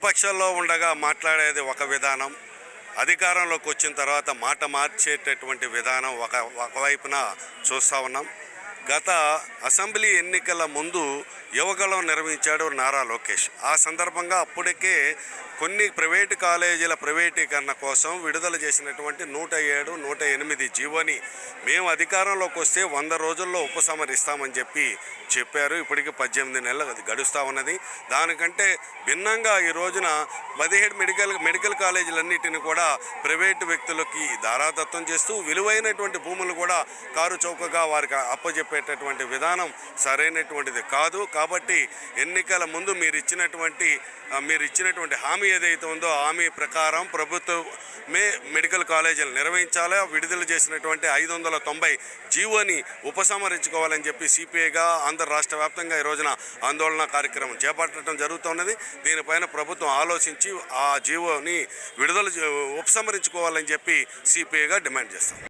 ప్రతిపక్షంలో ఉండగా మాట్లాడేది ఒక విధానం, అధికారంలోకి వచ్చిన తర్వాత మాట మార్చేటటువంటి విధానం ఒకవైపున చూస్తూ ఉన్నాం. గత అసెంబ్లీ ఎన్నికల ముందు యువగళం నిర్వహించాడు నారా లోకేష్. ఆ సందర్భంగా అప్పటికే కొన్ని ప్రైవేటు కాలేజీల ప్రైవేటీకరణ కోసం విడుదల చేసినటువంటి 107, 108 జీవోని మేము అధికారంలోకి వస్తే 100 రోజుల్లో ఉపసంహరిస్తామని చెప్పారు. ఇప్పటికి 18 నెలలు గడుస్తూ ఉన్నది. దానికంటే భిన్నంగా ఈ రోజున 17 మెడికల్ కాలేజీలన్నిటిని కూడా ప్రైవేటు వ్యక్తులకి దారాదత్తం చేస్తూ విలువైనటువంటి భూములు కూడా కారు చౌకగా వారికి అప్పచెప్పేటటువంటి విధానం సరైనటువంటిది కాదు. కాబట్టి ఎన్నికల ముందు మీరు ఇచ్చినటువంటి హామీ ఏదైతే ఉందో హామీ ప్రకారం ప్రభుత్వమే మెడికల్ కాలేజీలు నిర్వహించాలి. విడుదల చేసినటువంటి 590 జీవోని ఉపసంహరించుకోవాలని చెప్పి సిపిఐగా ఆంధ్ర రాష్ట్ర వ్యాప్తంగా ఈ రోజున ఆందోళన కార్యక్రమం చేపట్టడం జరుగుతున్నది. దీనిపైన ప్రభుత్వం ఆలోచించి ఆ జీవోని ఉపసంహరించుకోవాలని చెప్పి సిపిఐగా డిమాండ్ చేస్తాం.